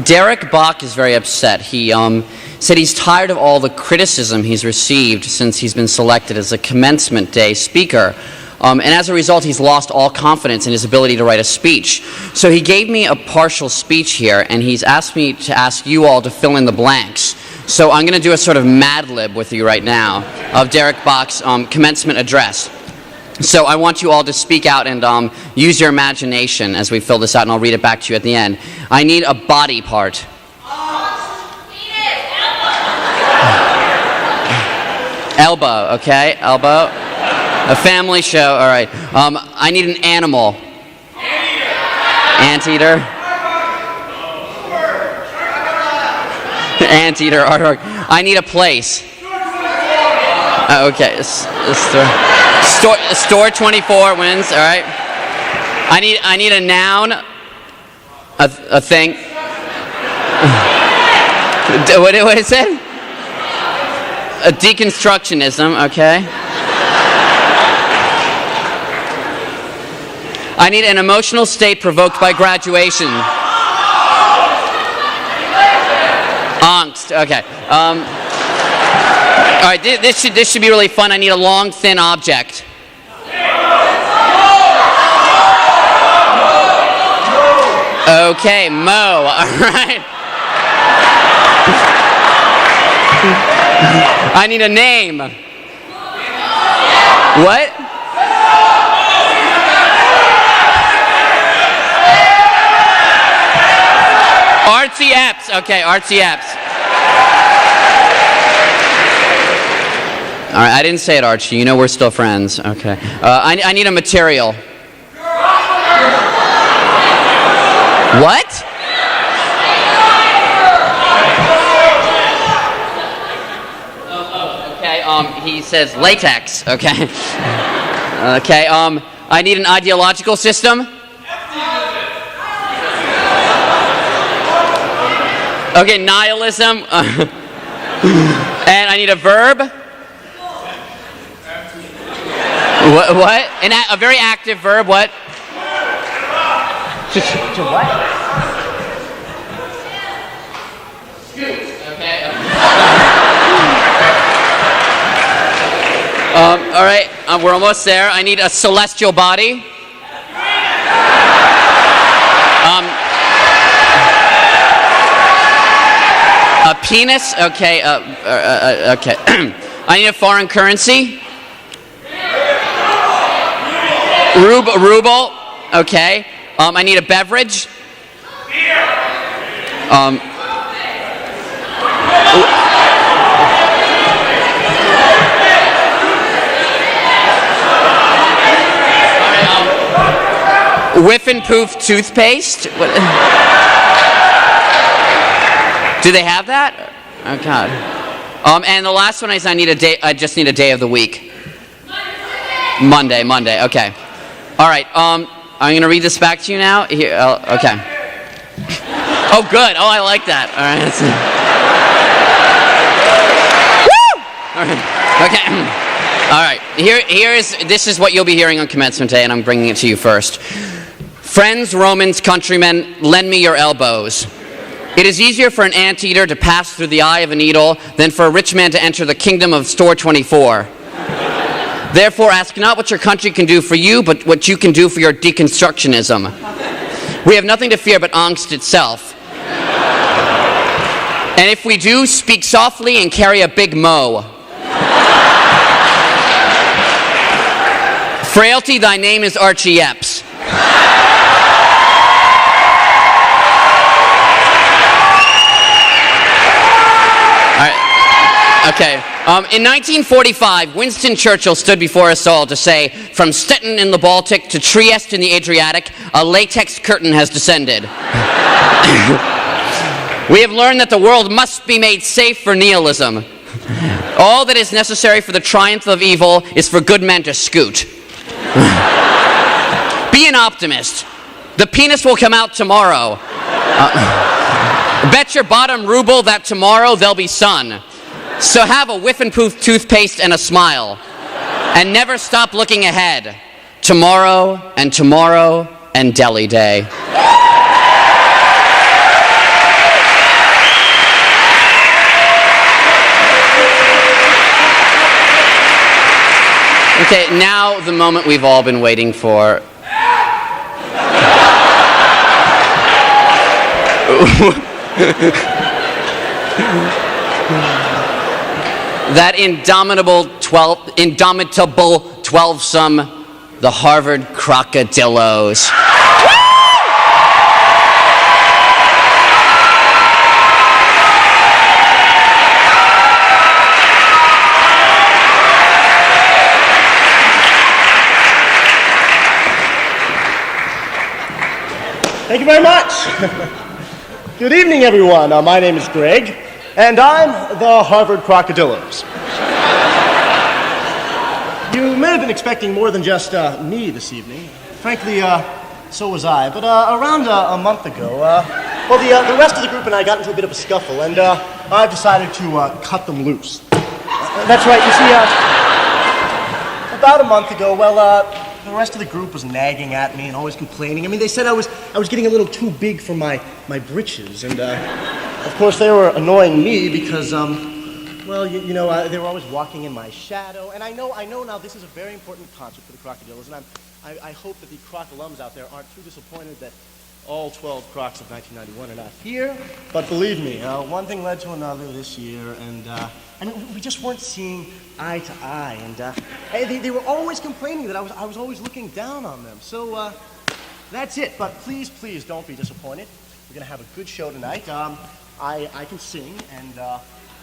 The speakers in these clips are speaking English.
Derek Bach is very upset. He said he's tired of all the criticism he's received since he's been selected as a commencement day speaker. And as a result, he's lost all confidence in his ability to write a speech. So he gave me a partial speech here, and he's asked me to ask you all to fill in the blanks. So I'm going to do a sort of Mad Lib with you right now of Derek Bach's commencement address. So I want you all to speak out and use your imagination as we fill this out, and I'll read it back to you at the end. I need a body part. Elbow, okay, elbow. A family show, all right. I need an animal. Anteater. Anteater, artwork. I need a place. Okay, store 24 wins. All right. I need a noun. A thing. What is it? A deconstructionism. Okay. I need an emotional state provoked by graduation. Angst. Okay. All right. This should be really fun. I need a long, thin object. Okay, Mo. All right. I need a name. What? Artsy Epps. Okay, Artsy Epps. All right, I didn't say it, Archie. You know we're still friends. Okay. I need a material. What? Okay, he says latex. Okay. Okay, I need an ideological system. Okay, nihilism. And I need a verb. What? A very active verb. What? To what? Scoot. Okay. All right. We're almost there. I need a celestial body. A penis. Okay. Okay. I need a foreign currency. Ruble. Okay. I need a beverage. Whiff and Poof toothpaste. What? Do they have that? Oh God. And the last one is I just need a day of the week. Monday. Okay. All right. I'm going to read this back to you now. Here. Okay. Oh, good. Oh, I like that. All right. Woo! All right. Okay. This is what you'll be hearing on commencement day, and I'm bringing it to you first. Friends, Romans, countrymen, lend me your elbows. It is easier for an anteater to pass through the eye of a needle than for a rich man to enter the kingdom of store 24. Therefore, ask not what your country can do for you, but what you can do for your deconstructionism. We have nothing to fear but angst itself. And if we do, speak softly and carry a big mo. Frailty, thy name is Archie Epps. Okay. In 1945, Winston Churchill stood before us all to say, from Stettin in the Baltic to Trieste in the Adriatic, a latex curtain has descended. We have learned that the world must be made safe for nihilism. All that is necessary for the triumph of evil is for good men to scoot. Be an optimist. The penis will come out tomorrow. Bet your bottom ruble that tomorrow there'll be sun. So have a Whiff and Poof toothpaste and a smile. And never stop looking ahead. Tomorrow and Delhi Day. Okay, now the moment we've all been waiting for. That indomitable 12-some, the Harvard Crocodillos. Thank you very much. Good evening, everyone. My name is Greg, and I'm the Harvard Crocodillos. You may have been expecting more than just me this evening. Frankly, so was I. But around a month ago, the rest of the group and I got into a bit of a scuffle, and I decided to cut them loose. That's right. You see, about a month ago, the rest of the group was nagging at me and always complaining. I mean, they said I was getting a little too big for my britches, and of course they were annoying me because they were always walking in my shadow. And I know now this is a very important concert for the Crocodillos, and I hope that the Croc alums out there aren't too disappointed that all 12 Kroks of 1991 are not here. But believe me, one thing led to another this year, and we just weren't seeing eye to eye, and they were always complaining that I was always looking down on them. So that's it. But please don't be disappointed. We're gonna have a good show tonight. I can sing, and there'll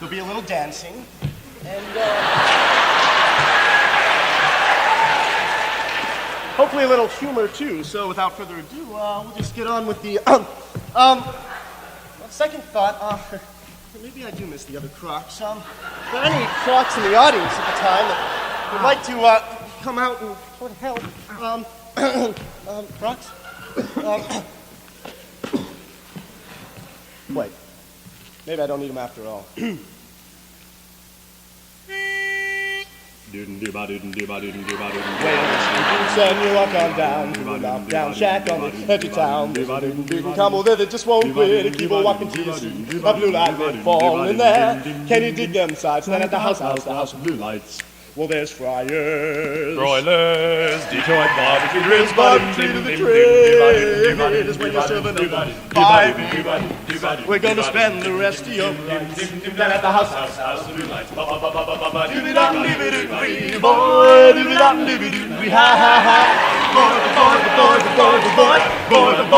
be a little dancing, and hopefully a little humor too. So without further ado, we'll just get on with the on second thought. Maybe I do miss the other Kroks. Are there any Kroks in the audience at the time that would like to come out and sort of help? Kroks? Wait. Maybe I don't need them after all. Wait, and you walk on down to the knockdown shack on the edge of town. Come over there, just won't quit. Keep on walking till you see a blue light will fall in there. Can you dig them sides? Then at the house of blue lights. Well, there's Friars, broilers, Detroit barbecue grills, bottom tree to the trays. When you're serving them 5, we're gonna spend the rest of your nights down at the house of blue lights. Doo-dee-dum-dee-dee-dee, boy, doo-dee-dum-dee-dee-dee, ha ha ha. Boy, down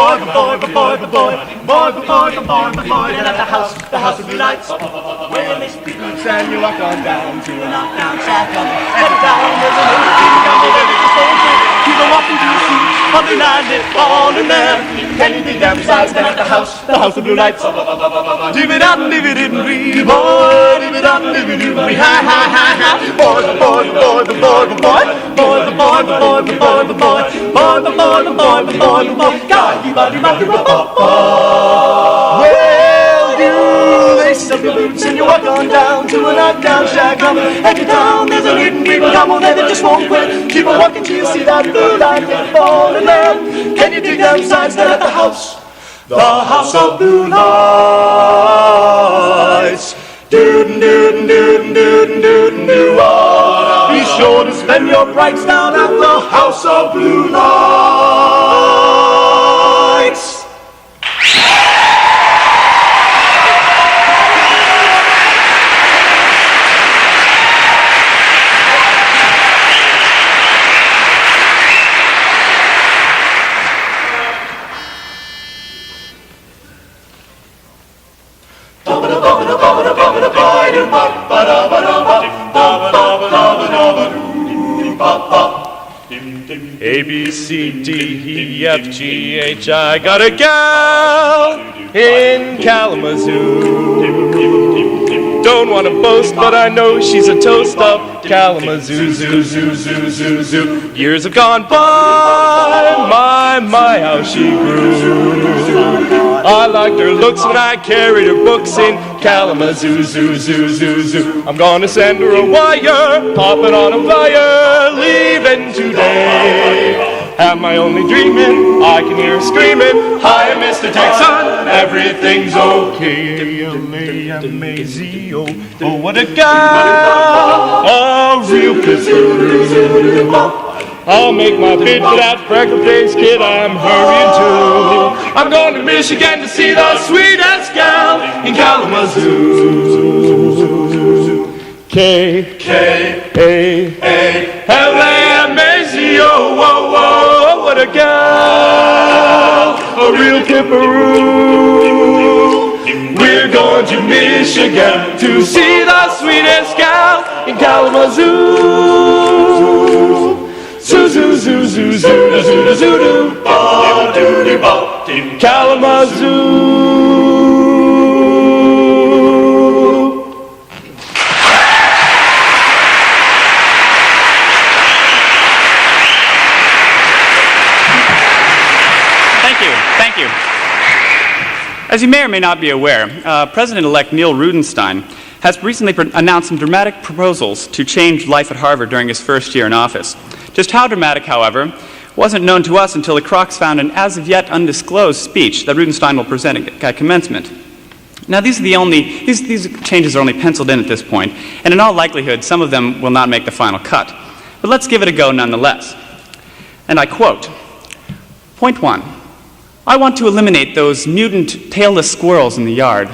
at the house of blue lights. Where they speak boots and you walk on down to a knockdown shack on every town. There's an empty jungle where they just won't quit. Keep on walking to the sea, of the land it fall in there. Can you dig them sides down at the house of blue lights? Dee-dee-dum-dee-dee-dee, boy, dee-dee-dum-dee-dee-dee, ha ha ha ha. Boy, well, you lace up your boots and you walk on down to a knockdown shack on the edge of town. There's a hidden people come on there that just won't quit. Keep on walking till you see that blue light that fall in there. Can you dig them sides down at the house of blue lights? Be sure to spend your brights down at the house of blue lights. A, B, C, D, E, F, G, H, I got a gal in Kalamazoo. Don't want to boast, but I know she's a toast of Kalamazoo, zoo, zoo, zoo, zoo, zoo. Years have gone by, my, how she grew. I liked her looks when I carried her books in Kalamazoo, zoo, zoo, zoo, zoo. I'm gonna send her a wire, pop it on a flyer, leaving today. Am I only dreaming? I can hear her screaming. Hi, Mr. Texan, everything's okay. A-L-A-M-A-Z-O. Oh, what a gal, a real pistol. I'll make my bid for that freckle-faced kid I'm hurrying to. I'm going to Michigan to see the sweetest gal in Kalamazoo. K-A-L-A-M-A-Z-O. Whoa, whoa, what a gal, a real kipperoo. We're going to Michigan to see the sweetest gal in Kalamazoo. Zoo, zoo, zoo, zoo, zoo, zoo, zoo, doo, ba, doo, doo, ba, doo. Kalamazoo. Thank you. As you may or may not be aware, President-elect Neil Rudenstein has recently announced some dramatic proposals to change life at Harvard during his first year in office. Just how dramatic, however, wasn't known to us until the Kroks found an as-of-yet undisclosed speech that Rudenstein will present at commencement. Now, these changes are only penciled in at this point, and in all likelihood, some of them will not make the final cut. But let's give it a go nonetheless. And I quote, "Point 1. I want to eliminate those mutant tailless squirrels in the yard.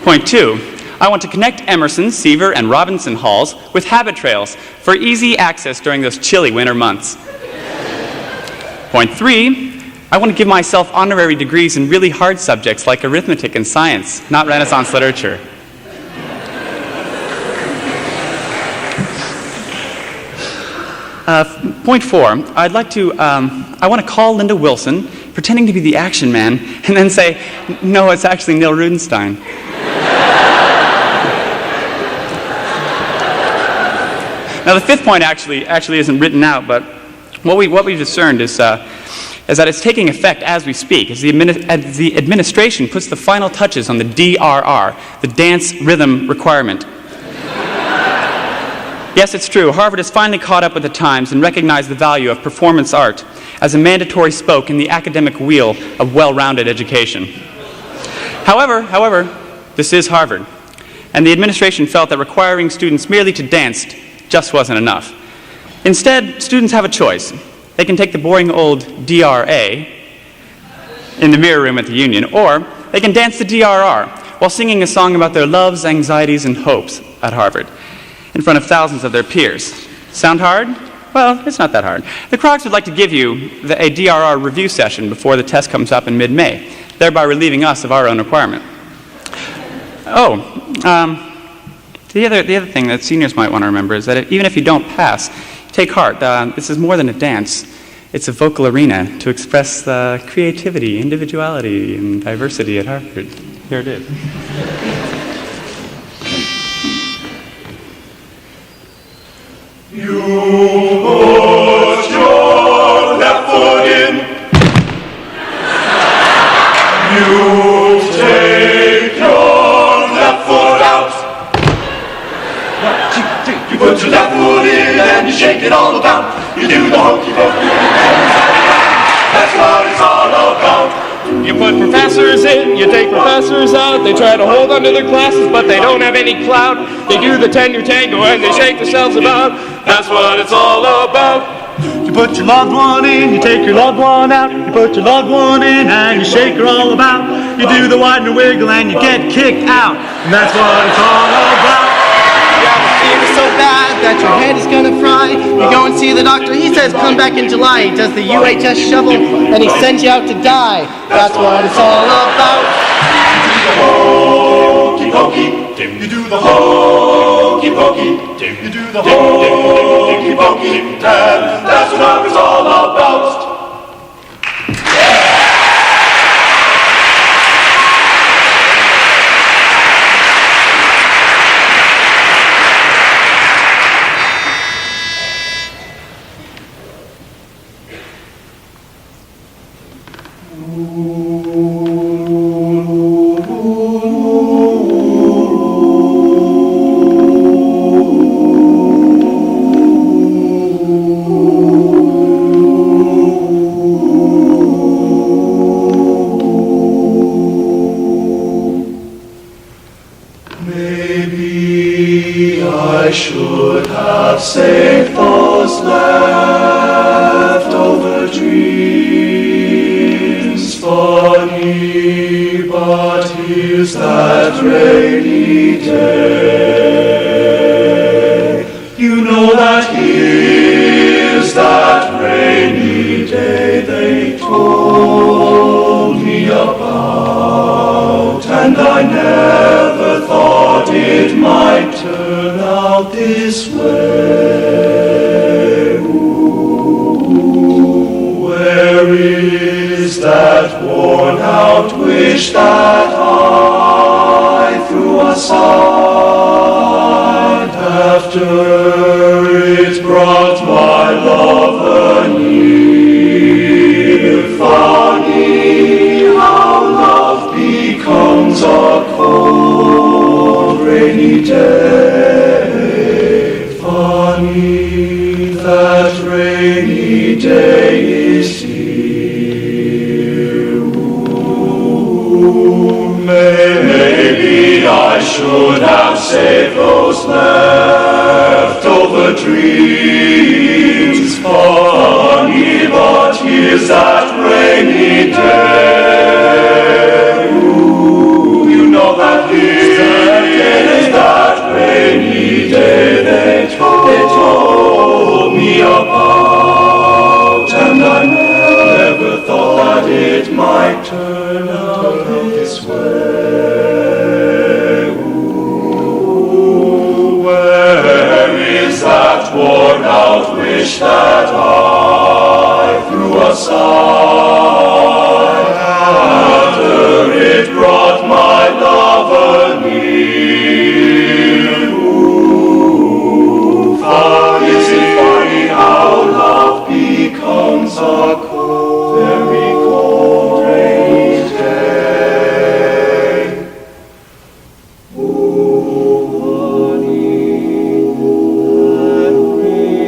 Point 2. I want to connect Emerson, Seaver, and Robinson halls with habit trails for easy access during those chilly winter months. Point 3. I want to give myself honorary degrees in really hard subjects like arithmetic and science, not Renaissance literature. Point 4, I want to call Linda Wilson, pretending to be the action man, and then say, no, it's actually Neil Rudenstein. Now, the fifth point actually isn't written out, but what we've discerned is that it's taking effect as we speak, as the administration puts the final touches on the DRR, the dance rhythm requirement. Yes, it's true. Harvard has finally caught up with the times and recognized the value of performance art as a mandatory spoke in the academic wheel of well-rounded education. However, this is Harvard, and the administration felt that requiring students merely to dance just wasn't enough. Instead, students have a choice. They can take the boring old DRA in the mirror room at the Union, or they can dance the DRR while singing a song about their loves, anxieties, and hopes at Harvard, in front of thousands of their peers. Sound hard? Well, it's not that hard. The Kroks would like to give you a DRR review session before the test comes up in mid-May, thereby relieving us of our own requirement. The other thing that seniors might want to remember is that even if you don't pass, take heart. This is more than a dance. It's a vocal arena to express creativity, individuality, and diversity at Harvard. Here it is. You put your left foot in. You take your left foot out. 1, 2, 3. You put your left foot in and you shake it all about. You do the hokey pokey. That's what it's all about. You put professors in, you take professors out. They try to hold onto their classes, but they don't have any clout. They do the tenure tango and they shake themselves about. That's what it's all about. You put your loved one in, you take your loved one out. You put your loved one in and you shake her all about. You do the wide and wiggle and you get kicked out. And that's what it's all about. You have a fever so bad that your head is gonna fry. You go and see the doctor, he says come back in July. He does the UHS shovel and he sends you out to die. That's what it's all about. Hokey pokey, you do the hokey pokey, you do the hokey pokey, and that's what it's all about. I should have saved those leftover dreams. Funny, but here's that rainy day. You know that here's that rainy day they told me about, and I never thought it might turn out this way. Ooh, where is that worn out wish that I threw aside after it brought my lover near? Funny how love becomes a cold rainy day. Funny that rainy day is here. Ooh, maybe I should have saved those leftover dreams. Funny, but here's that rainy day. Ooh, you know that here's that rainy day they told me about, and I never thought that it might turn out this way. Ooh, where is that worn out wish that I threw aside after it brought my lover near? Ooh, is it funny how love becomes a cold, very cold rainy day? Ooh, that rainy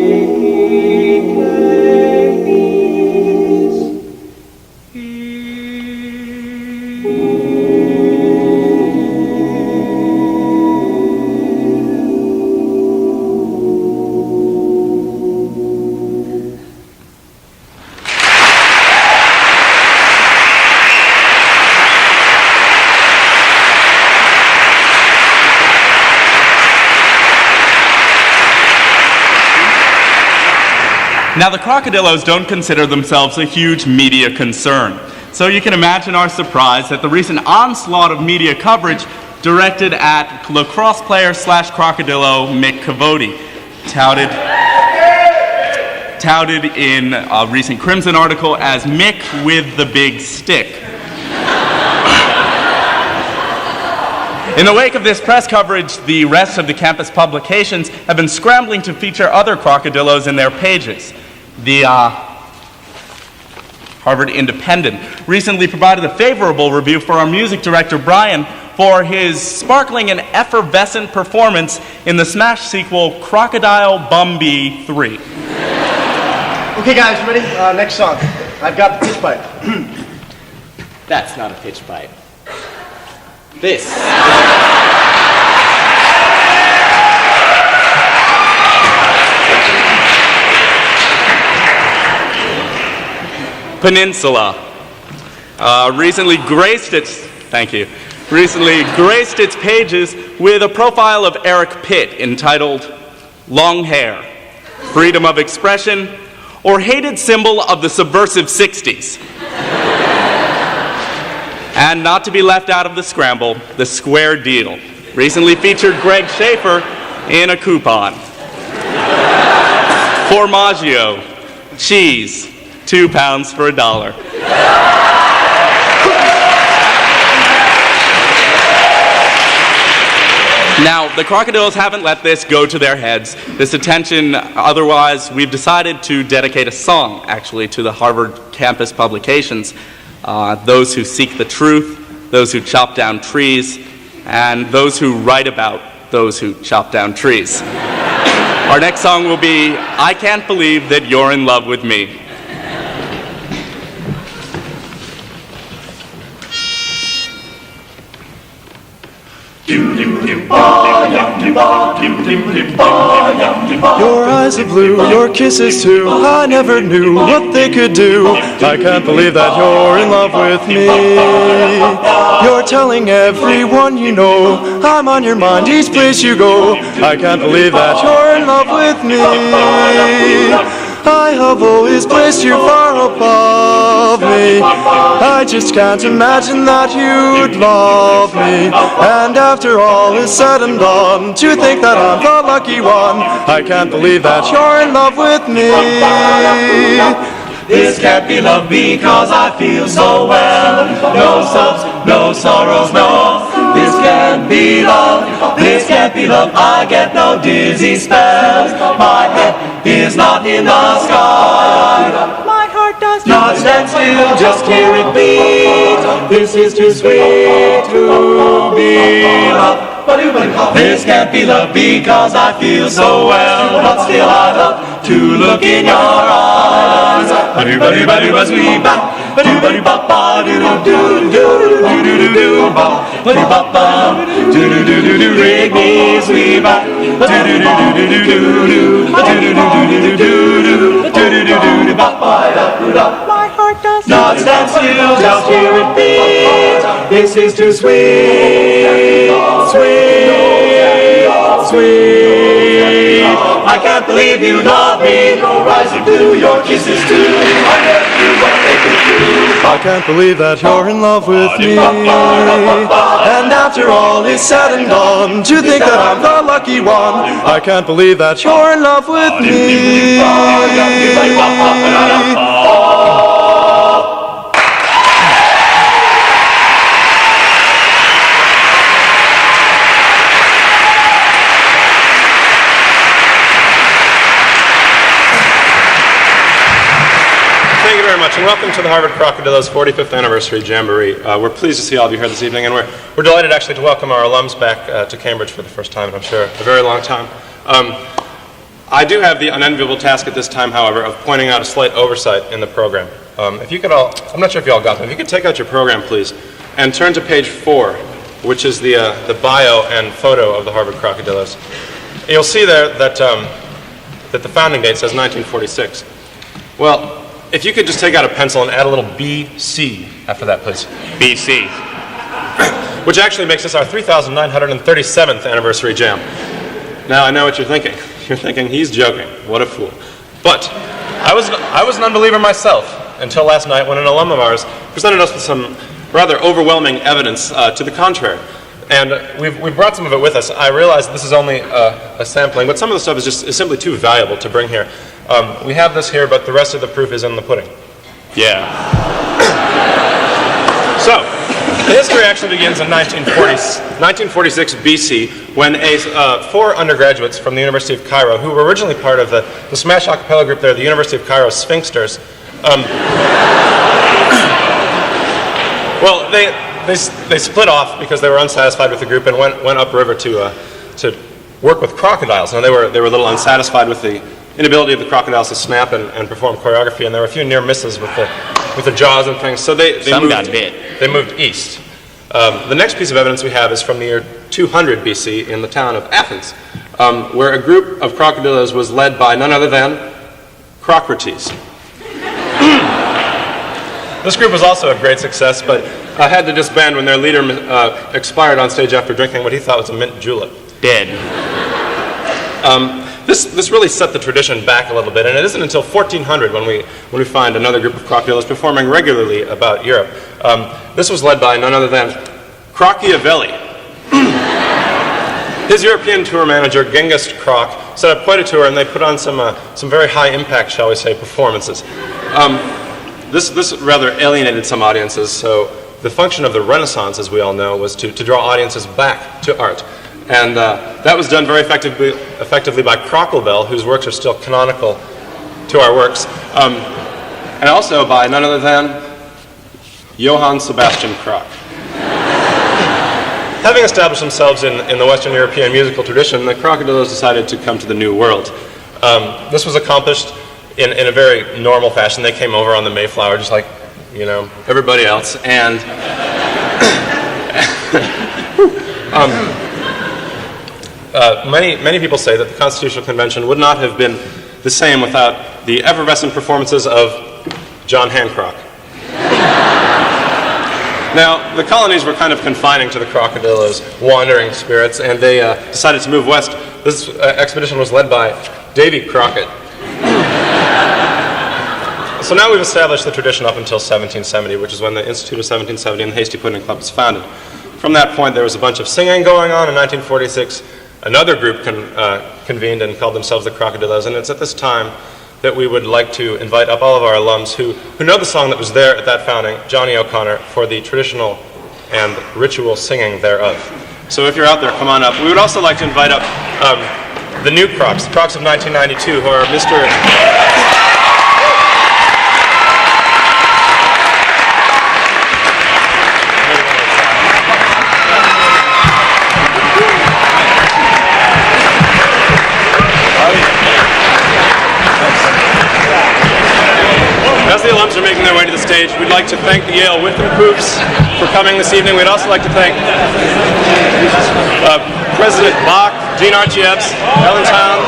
Now, the Crocodillos don't consider themselves a huge media concern, so you can imagine our surprise at the recent onslaught of media coverage directed at lacrosse player / crocodillo Mick Cavodi, touted in a recent Crimson article as Mick with the big stick. In the wake of this press coverage, the rest of the campus publications have been scrambling to feature other crocodillos in their pages. The Harvard Independent recently provided a favorable review for our music director, Brian, for his sparkling and effervescent performance in the smash sequel, Crocodile Bumby 3. Okay, guys, ready? Next song. I've got the pitch pipe. That's not a pitch pipe. This. Peninsula recently graced its pages with a profile of Eric Pitt entitled Long Hair, Freedom of Expression, or Hated Symbol of the Subversive 60s. And not to be left out of the scramble, the Square Deal recently featured Greg Schaefer in a coupon. Formaggio, cheese, 2 pounds for $1. Now, the Crocodillos haven't let this go to their heads, this attention. Otherwise, we've decided to dedicate a song, actually, to the Harvard campus publications. Those who seek the truth, those who chop down trees, and those who write about those who chop down trees. Our next song will be I Can't Believe That You're in Love with Me. Your eyes are blue, your kisses too. I never knew what they could do. I can't believe that you're in love with me. You're telling everyone you know I'm on your mind each place you go. I can't believe that you're in love with me. I have always placed you far above me. I just can't imagine that you'd love me. And after all is said and done, to think that I'm the lucky one, I can't believe that you're in love with me. This can't be love because I feel so well. No sobs, no sorrows, no. This can't be love. This can't be love. I get no dizzy spells. My head is not in the sky. My heart does not stand still. Just hear it beat. This is too sweet to be love. This can't be love because I feel so well, but still I love to look in your eyes. Rig me sweet back. My heart does not stand still, just hear it beat. This is too sweet, sweet, sweet. I can't believe you love me. Your eyes are blue, your kisses too. I never knew what they could do. I can't believe that you're in love with me. And after all is said and done, to think that I'm the lucky one, I can't believe that you're in love with me. Thank you very much, and welcome to the Harvard Crocodillos 45th Anniversary Jamboree. We're pleased to see all of you here this evening, and we're delighted actually to welcome our alums back to Cambridge for the first time in, I'm sure, a very long time. I do have the unenviable task at this time, however, of pointing out a slight oversight in the program. If you could all, I'm not sure if you all got them, if you could take out your program, please, and turn to page 4, which is the bio and photo of the Harvard Crocodillos. You'll see there that the founding date says 1946. Well, if you could just take out a pencil and add a little BC after that, please. BC. Which actually makes this our 3,937th anniversary jam. Now, I know what you're thinking. You're thinking, he's joking. What a fool. But I was an unbeliever myself until last night when an alum of ours presented us with some rather overwhelming evidence to the contrary. And we've brought some of it with us. I realize this is only a sampling, but some of the stuff is simply too valuable to bring here. We have this here, but the rest of the proof is in the pudding. Yeah. So, the history actually begins in 1946 BC, when 4 undergraduates from the University of Cairo, who were originally part of the smash a cappella group there, the University of Cairo Sphinxters, well, they split off because they were unsatisfied with the group and went upriver to work with crocodiles. Now they were a little unsatisfied with the inability of the crocodiles to snap and perform choreography, and there were a few near misses with the jaws and things. So they moved east. The next piece of evidence we have is from the year 200 BC in the town of Athens, where a group of crocodillos was led by none other than Kroks. This group was also a great success, but had to disband when their leader expired on stage after drinking what he thought was a mint julep. Dead. This really set the tradition back a little bit, and it isn't until 1400 when we find another group of crocodillos performing regularly about Europe. This was led by none other than Crocchiavelli. His European tour manager, Genghis Krok, set up quite a tour, and they put on some very high impact, shall we say, performances. This rather alienated some audiences, so the function of the Renaissance, as we all know, was to draw audiences back to art. And that was done very effectively by Crocklebell, whose works are still canonical to our works, and also by none other than Johann Sebastian Krok. Having established themselves in the Western European musical tradition, the Crocodillos decided to come to the New World. This was accomplished in a very normal fashion. They came over on the Mayflower just like, everybody else, and Many people say that the Constitutional Convention would not have been the same without the effervescent performances of John Hancock. Now, the colonies were kind of confining to the Crocodile as wandering spirits, and they decided to move west. This expedition was led by Davy Crockett. So now we've established the tradition up until 1770, which is when the Institute of 1770 and the Hasty Pudding Club was founded. From that point, there was a bunch of singing going on. In 1946, another group convened and called themselves the Crocodillos, and it's at this time that we would like to invite up all of our alums who know the song that was there at that founding, Johnny O'Connor, for the traditional and ritual singing thereof. So if you're out there, come on up. We would also like to invite up the new Kroks, the Kroks of 1992, who are Mr. As the alums are making their way to the stage, we'd like to thank the Yale Witham Groups for coming this evening. We'd also like to thank President Bach, Gene Archiebs, Allentown,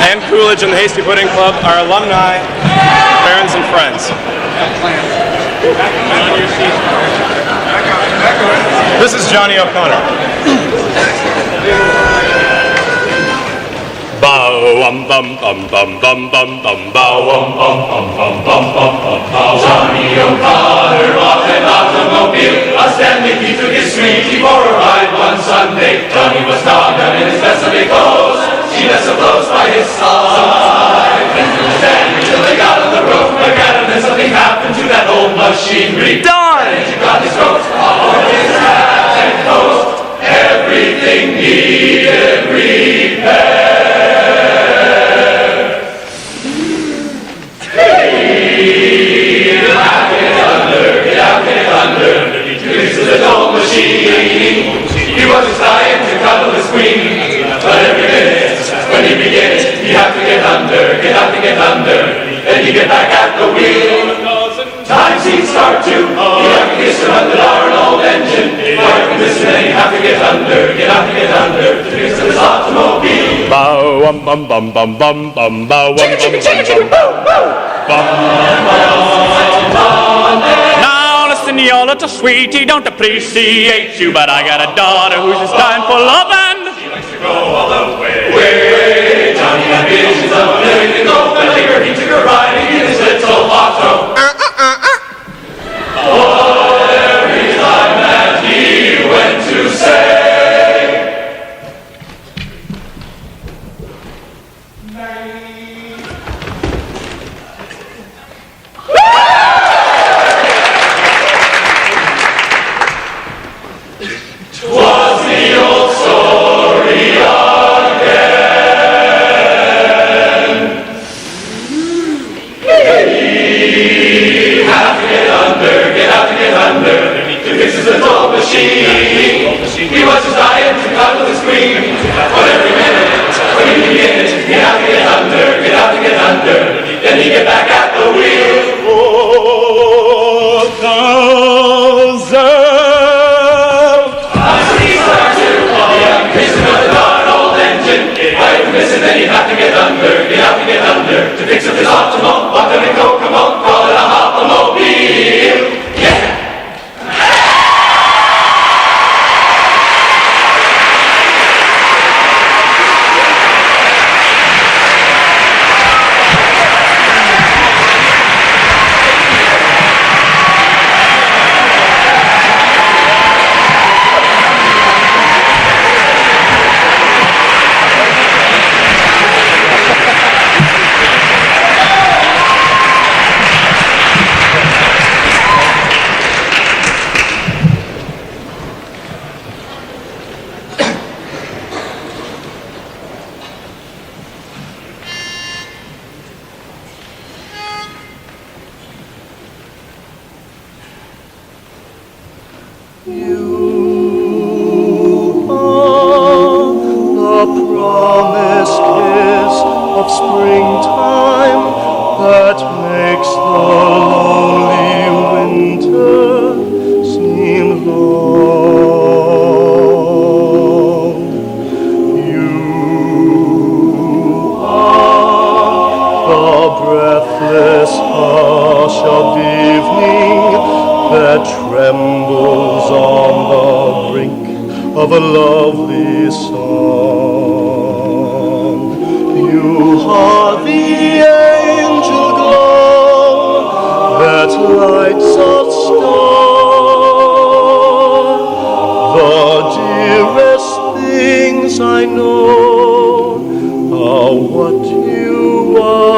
Ann Coolidge and the Hasty Pudding Club, our alumni, parents, and friends. This is Johnny O'Connor. Bow um bum bum bum bum bum bum bow um bum bum bum bum bum bum bow. Johnny O'Connor bought an automobile, a Stanley he took his sweetie for a ride one Sunday. Johnny was dogged in his best of clothes, she nestled close by his side. Went through the Stanley till they got on the roof again, and then something happened to that old machinery. Done! And he got his coat off his hat and coat, everything needed repair. He was just dying to cuddle his queen, but every minute when he begins, he had to get under, then he get back at the wheel. Time seems start to, he had to kiss her under our old engine. Fire condition, then he had to get under, to fix his automobile. Bow um bum bum bum bum bum bow um bum bum bum bum. Now listen, your little sweetie, don't appreciate you, but I got a daughter who's just dying for love and She likes to go all the way. Johnny had visions of a million gold, but later he took her riding in his little auto. Every time that he went to say, "'Twas the old story again." He had to get under, to fix his little machine. He was just dying to cuddle his queen, but every minute when he begins, he had to get under, then he get back at the wheel. Then you have to get under, to fix up his optimum. What the go, come on, call it a hopomobile. Yeah! of a lovely song. You are the angel glow that lights a star. The dearest things I know are what you are.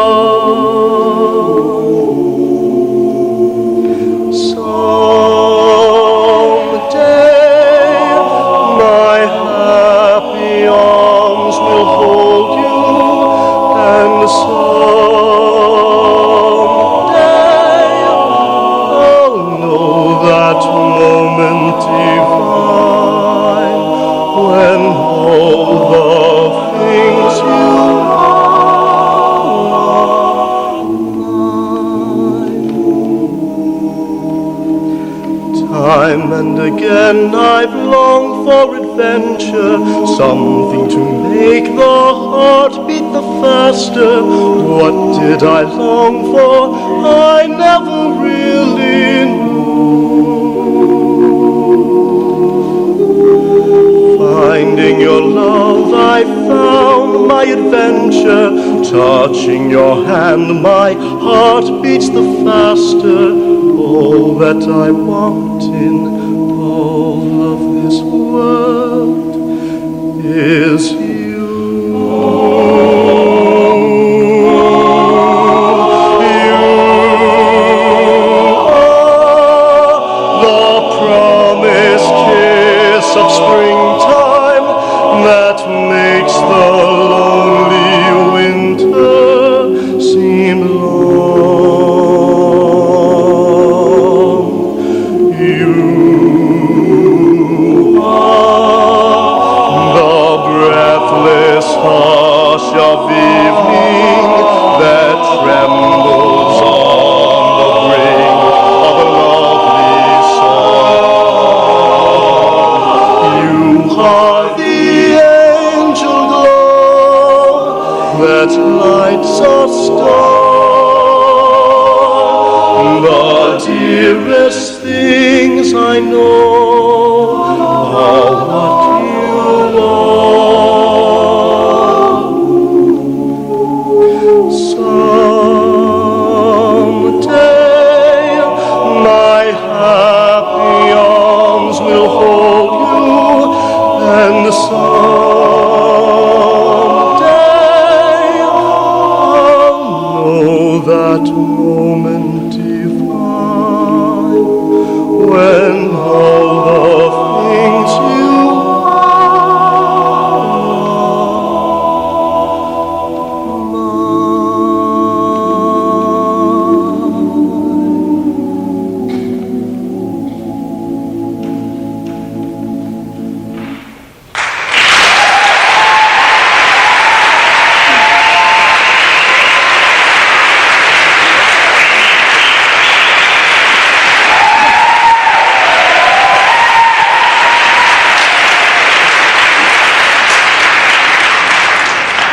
Time and again I've longed for adventure, something to make the heart beat the faster. What did I long for? I never really knew. Finding your love I found my adventure, touching your hand my heart beats the faster. All that I want in all of this world is you. You are the promised kiss of springtime that makes the lonely winter seem long. Hush of evening that trembles on the brink of a lovely song. You are the angel glow that lights a star. The dearest things I know are what you are. Someday I'll know that moment divine when all the things you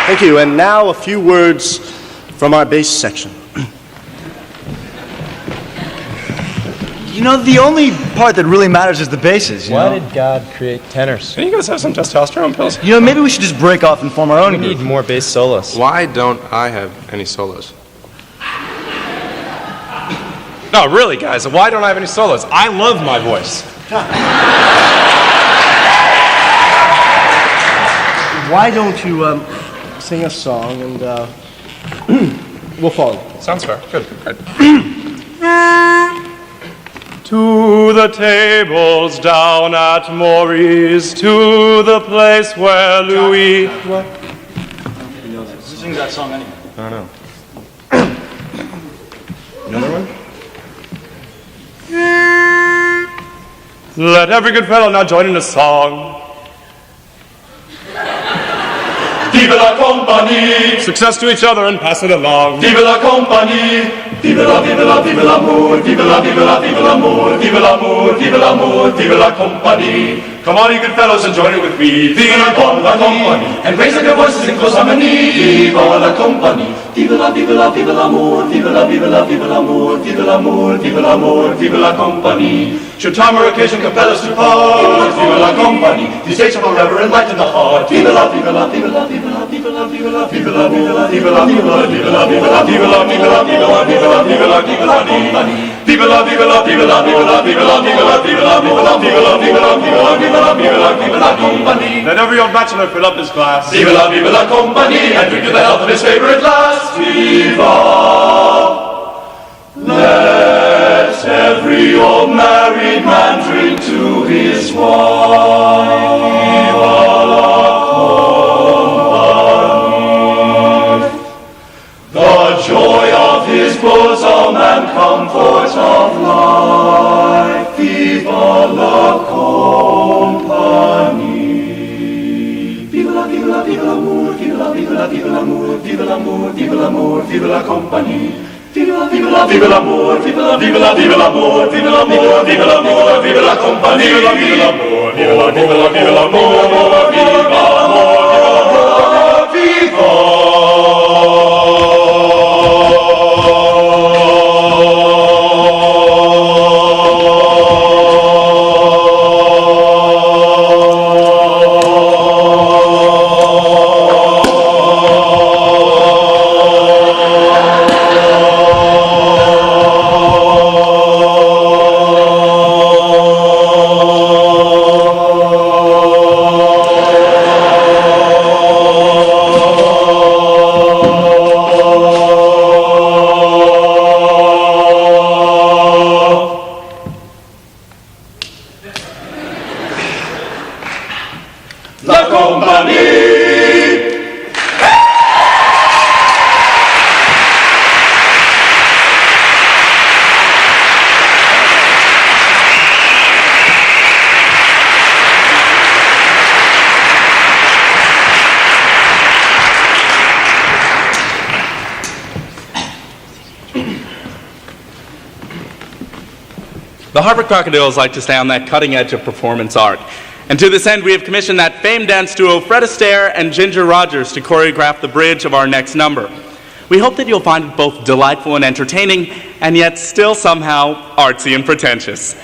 Thank you, and now a few words from our bass section. You know, the only part that really matters is the basses, you know? Why did God create tenors? Can you guys have some testosterone pills? You know, maybe we should just break off and form our own We group. need more bass solos. Why don't I have any solos? No, really, guys, why don't I have any solos? I love my voice. Why don't you sing a song and we'll follow. Sounds fair. Good. Great. To the tables down at Maury's, to the place where Louis... Who sings that song anyway? I don't know. Another one? Let every good fellow now join in a song. Vive la compagnie! Success to each other and pass it along. Vive la compagnie! Vive l'amour, vive l'amour, vive l'amour, vive l'amour, vive la compagnie. Come on, you good fellows, and join it with me. Vive la compagnie, and raise up your voices in close harmony. Vive la compagnie. Vive l'amour, vive l'amour, vive l'amour, vive l'amour, vive la compagnie. Should time or occasion compel us to part, vive la compagnie. These days shall forever enlighten the heart. Vive la, vive la, vive la, vive la, vive la, vive la, vive la, vive la, vive la, vive la, vive la, vive la, vive la, vive la, vive la, vive la, vive la, vive la compagnie. Vive la, vive la, vive la, vive la, vive la, vive la, vive la, vive la, vive la, vive la, vive la, vive la, vive la, vive la compagnie. Let every old bachelor fill up his glass. Vive la compagnie, and drink to the health of his favorite lass. Viva! Let every old married man drink to his wife. Viva la compagnie. The joy of his bosom and comfort of life. Viva la compagnie. Vive l'amour, vive l'amour, vive l'amour, vive l'amour, vive la compagnie. Vive l'amour, vive l'amour, vive l'amour, vive l'amour, vive l'amour, vive la compagnie. Vive l'amour, vive l'amour, vive l'amour, vive l'amour, vive The Harvard Crocodiles like to stay on that cutting edge of performance art. And to this end, we have commissioned that famed dance duo Fred Astaire and Ginger Rogers to choreograph the bridge of our next number. We hope that you'll find it both delightful and entertaining, and yet still somehow artsy and pretentious.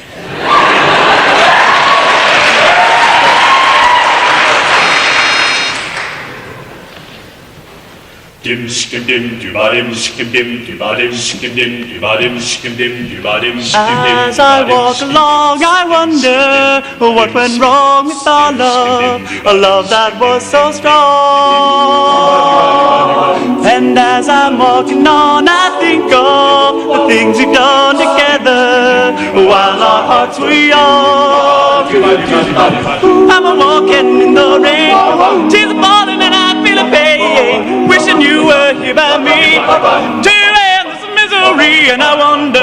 Dim skim dim dubadim skim dim dubadim skim dim dubadim skim dim dubadim skim dim. As I walk along, I wonder what went wrong with our love, a love that was so strong. And as I'm walking on, I think of the things we've done together while our hearts were young. I'm a walking in the rain, tears are falling and I feel a pain, wishing you were here by me to end this misery. And I wonder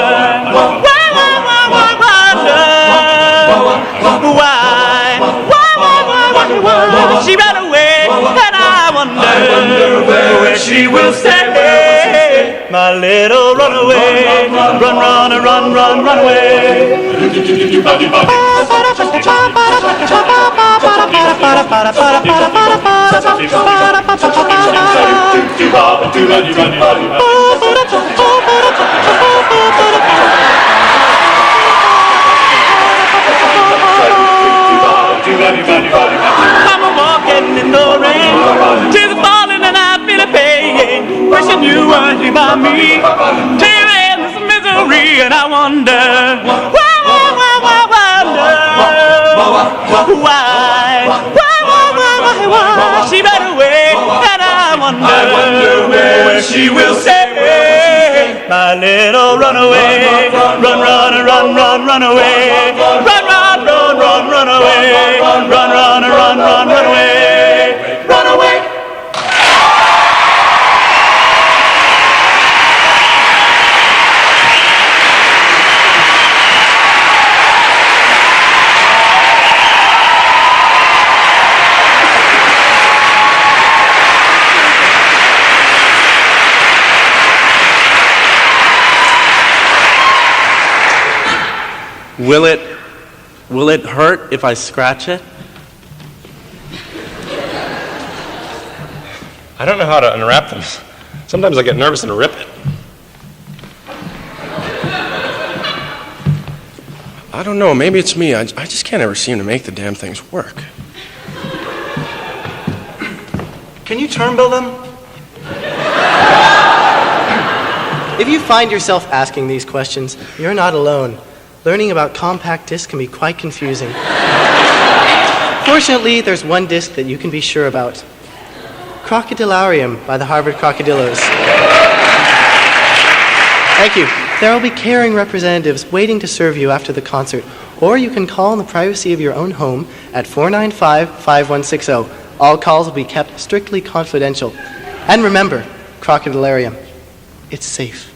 why she ran away, and I wonder where she will stay. My little runaway, run, run, run, run, run away. I'm walking in the rain, tears are falling and I feel a pain, wishing you were here by me to end this misery. And I wonder why she ran away, and I wonder where she will stay. My little runaway, run, run, run, run, run away, run, run, run, run, run away, run, run, run, run, run away, run away. Will it hurt if I scratch it? I don't know how to unwrap them. Sometimes I get nervous and rip it. I don't know, maybe it's me. I just can't ever seem to make the damn things work. Can you turnbull them? If you find yourself asking these questions, you're not alone. Learning about compact discs can be quite confusing. Fortunately, there's one disc that you can be sure about. Crocodilarium by the Harvard Crocodillos. Thank you. There will be caring representatives waiting to serve you after the concert, or you can call in the privacy of your own home at 495-5160. All calls will be kept strictly confidential. And remember, Crocodilarium, it's safe.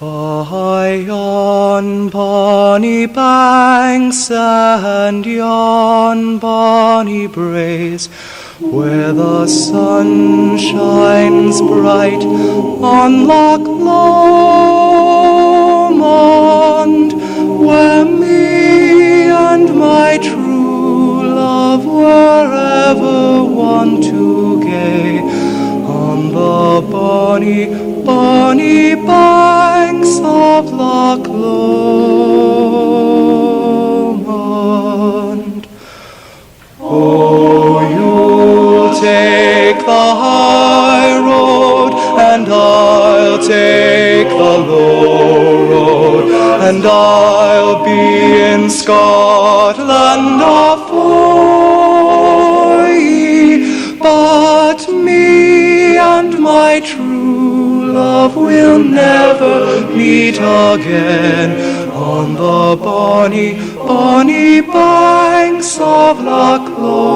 By yon bonny banks and yon bonny braes, where the sun shines bright on Loch Lomond, where me and my true love were ever wont to gay, on the bonny banks of Loch Lomond. Oh, you'll take the high road, and I'll take the low road, and I'll be in Scotland afore ye, but me and my true love will never meet again on the bonny banks of Loch Lomond.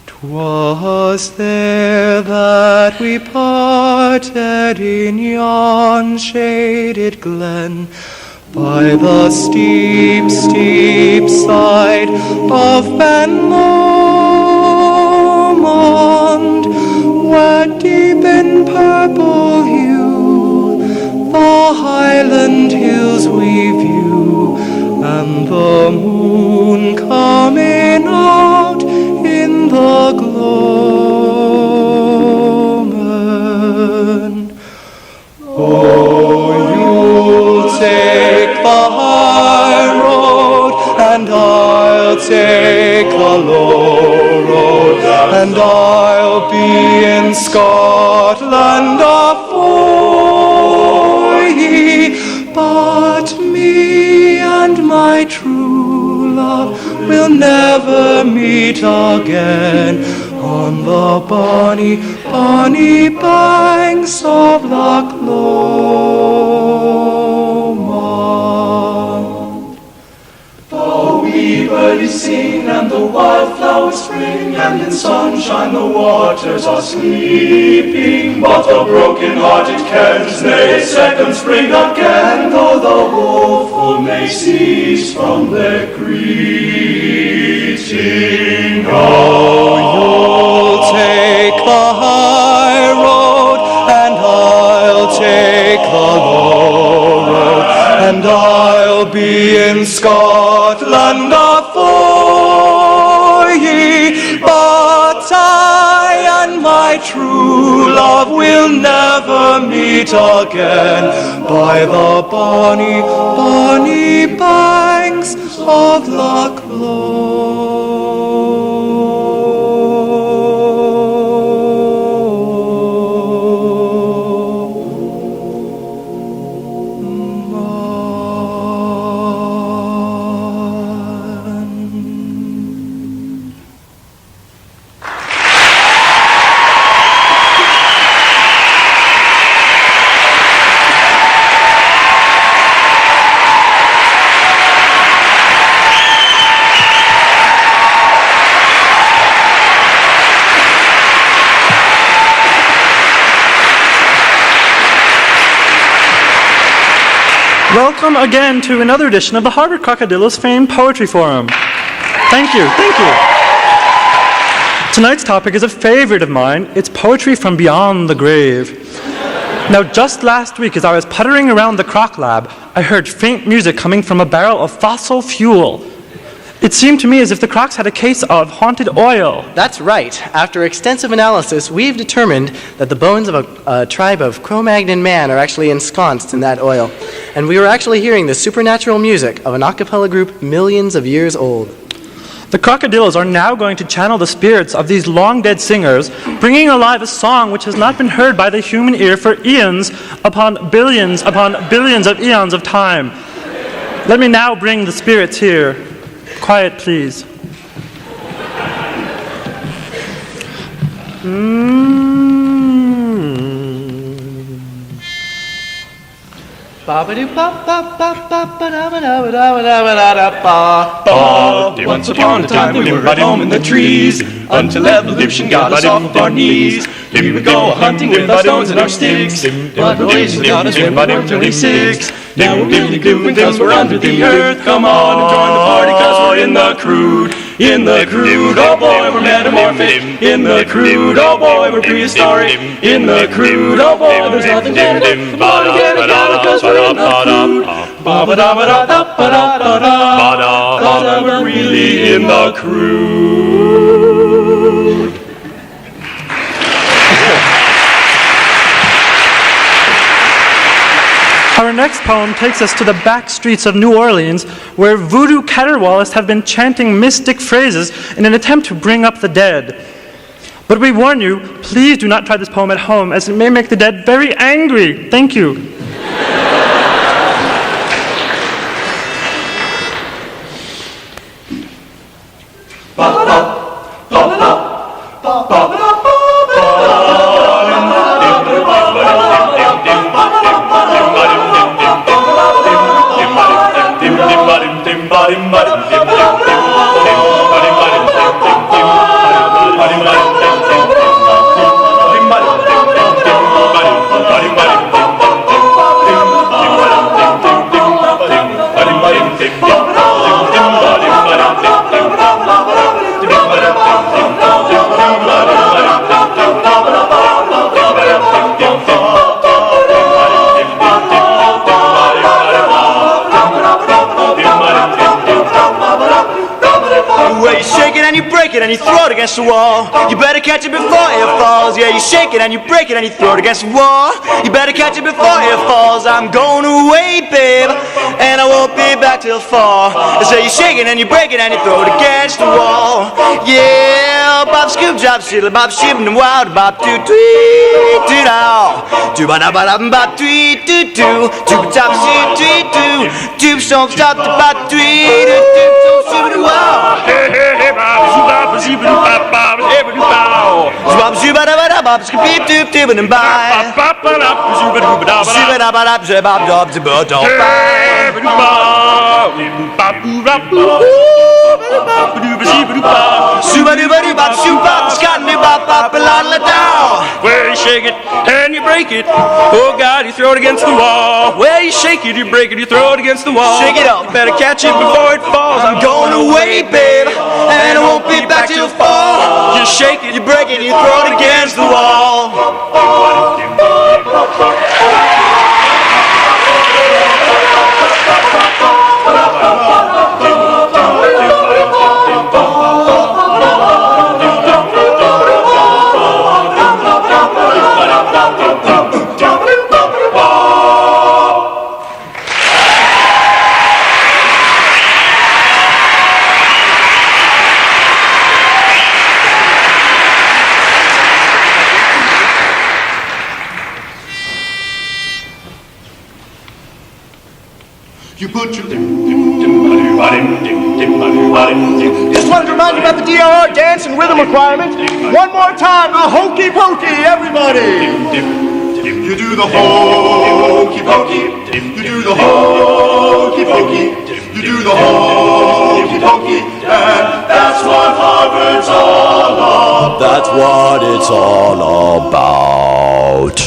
'Twas there that we parted in yon shaded glen, by the steep side of Ben Lomond, where deep in purple hue the highland hills we view, and the moon coming out in the gloamen. Oh, you'll take the high road, and I'll take the low road, and I'll be in Scotland afore ye, but me and my true love will never meet again on the bonny banks of Loch Lomond. The wee birdies sing and the wildflowers spring, and in sunshine the waters are sleeping, but the broken-hearted cares nay second spring again, though the woeful may cease from their greeting. Oh, you'll take the high road, and I'll take the low road, and I'll be in Scotland afore ye, but I and my true love will never meet again by the bonny banks of Loch Lomond. Welcome again to another edition of the Harvard Crocodillo's famed Poetry Forum. Thank you, thank you. Tonight's topic is a favorite of mine. It's poetry from beyond the grave. Now, just last week, as I was puttering around the Krok lab, I heard faint music coming from a barrel of fossil fuel. It seemed to me as if the Kroks had a case of haunted oil. That's right. After extensive analysis, we've determined that the bones of a tribe of Cro-Magnon man are actually ensconced in that oil. And we were actually hearing the supernatural music of an a cappella group millions of years old. The Crocodillos are now going to channel the spirits of these long-dead singers, bringing alive a song which has not been heard by the human ear for eons upon billions of eons of time. Let me now bring the spirits here. Quiet, please. Once upon a time we were at home in the trees, until evolution got us off our knees. We would go hunting with our stones and our sticks, but evolution got us when we were 26. Now we're really doing cause we're under the earth. Come on and join the party cause we're in the crude. In the crude, oh boy, we're metamorphic. In the crude, oh boy, we're prehistoric. In the crude, oh boy, there's nothing better. Come on and get it going cause we're in the crude. Cause we're really in the crude. Our next poem takes us to the back streets of New Orleans, where voodoo caterwaulers have been chanting mystic phrases in an attempt to bring up the dead. But we warn you, please do not try this poem at home, as it may make the dead very angry. Thank you. And you throw it against the wall. You better catch it before it falls. Yeah, you shake it and you break it and you throw it against the wall. You better catch it before it falls. I'm going away, babe, and I won't be back till fall. So you shake it and you break it and you throw it against the wall. Yeah, Bob Scoop, Job Shiddle, Bob Shibbin' and Wild, Bob Doo Tweet, Doo Dow, Doo Ba Da Ba Da Ba Tweet, Doo Doo, Doo Job Shoot Tweet, Doo, Doo Stomp Stop the Ba Tweet, Doo Doo Shibbin' and Wild. Hey, hey, hey, Bob. Bob Zuba da ba da Bob Scoop Doop Doop and bye. Bob Zuba da ba da Bob Dob Zuba Dob bye. Suba Duba Dubop Shoop Scott Dubop Bop La Dow. Where you shake it and you break it. Oh God, you throw it against the wall. Where you shake it, you break it, you throw it against the wall. Shake it up, better catch it before it falls. I'm going away, babe, and I won't be back till fall. You shake it, you break it, you throw it against the wall. You put your Just wanted to remind you about the DRR dance and rhythm requirement. One more time, the hokey pokey, everybody. You do the hokey pokey. You do the hokey pokey. You do the hokey pokey. And that's what Harvard's all about. That's what it's all about.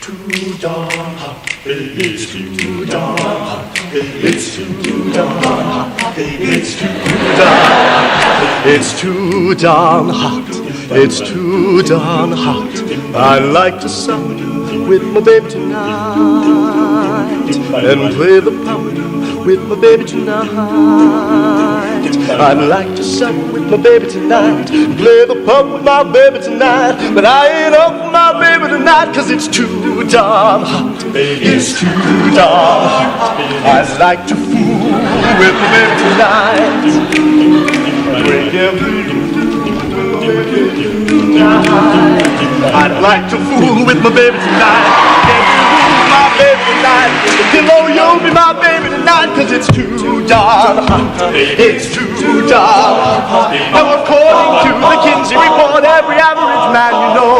too darn hot. It's too darn hot. It's too darn hot. It's too darn hot. It's too darn hot. It's too darn hot. I'd like to suck with my baby tonight and play the pump with my baby tonight. I'd like to suck with my baby tonight, play the pump with my baby tonight, but I ain't up for my baby tonight, 'cause it's too darn hot. It's too darn hot. I'd like to fool with my baby tonight. I'd like to fool with my baby tonight. My baby tonight. You know you'll be my baby tonight, 'cause it's too darn hot. It's too darn hot. Now according to the Kinsey report, every average man you know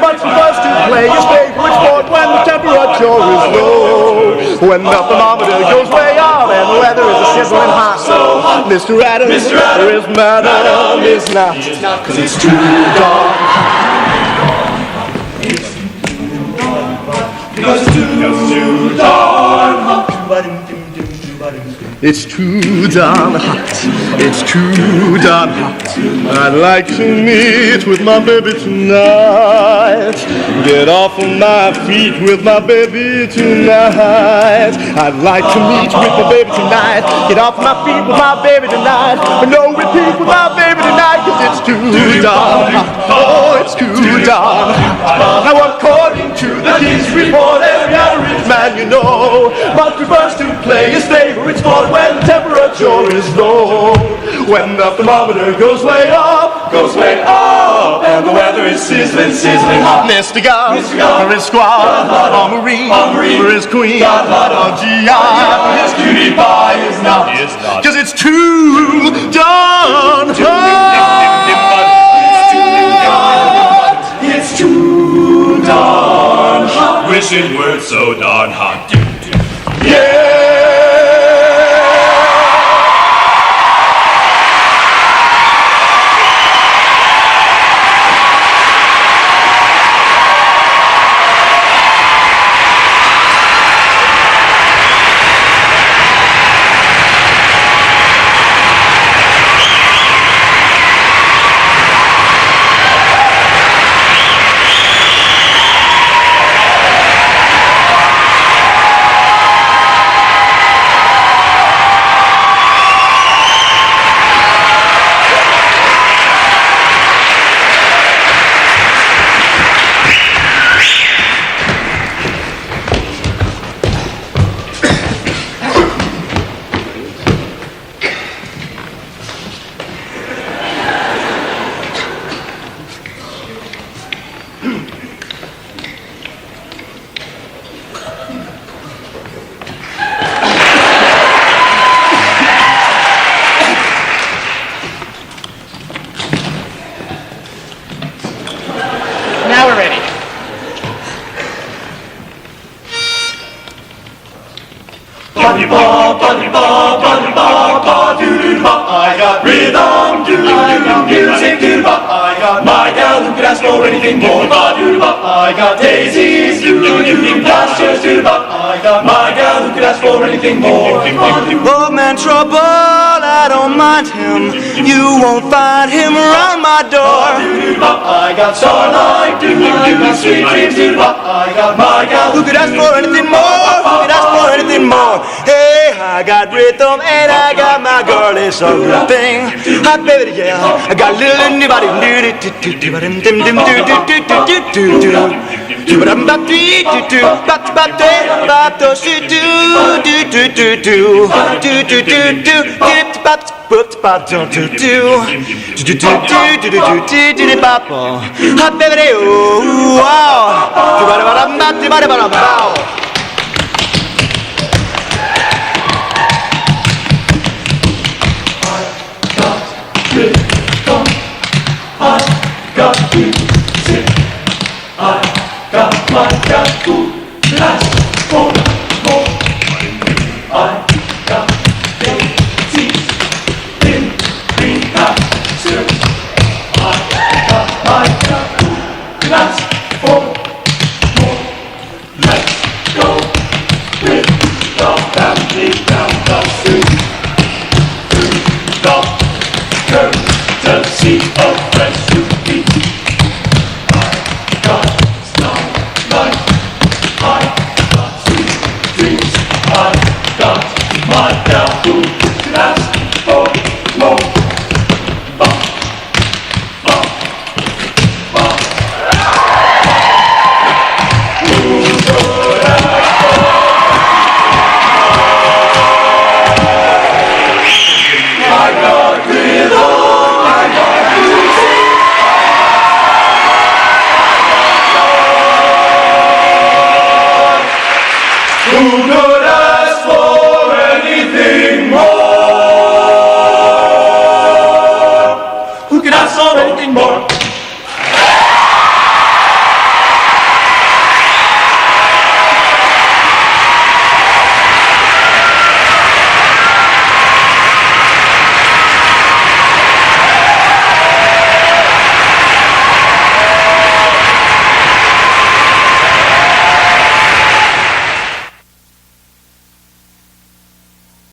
must first to play his favorite sport when the temperature is low. When the thermometer goes way up and the weather is a sizzling hot. Mr. Adams, there is madam is not, 'cause it's too darn hot. Because it's too darn hot. It's too darn hot. It's too darn hot. I'd like to meet with my baby tonight. Get off of my feet with my baby tonight. I'd like to meet with my baby tonight. Get off my feet with my baby tonight. But no repeat with my baby tonight, 'cause it's too darn hot. Oh, it's too darn hot. Now according to the Kinsey report, every average man you know must prefers to play his favorite sport when the temperature is low. When the thermometer goes way up, and the weather is sizzling, sizzling hot. Mr. God, for his squad, or Marine, for his queen, or GI, for his cutie pie is not, 'cause it's too darn hot. It's too darn hot. Wishing weren't so darn hot. Yeah! Now we're ready. I got rhythm, music, I got my gal who could ask for anything more. I got daisies, pastures, I got my gal who could ask for anything more. Old man Trouble, I don't mind him. You won't find him around my door. I got starlight, I got sweet dreams, I got my gal Who could ask for anything more? Who could ask for anything more? Hey, I got rhythm and I got my girl. It's a good thing. Hi, baby, yeah. I got little anybody. I got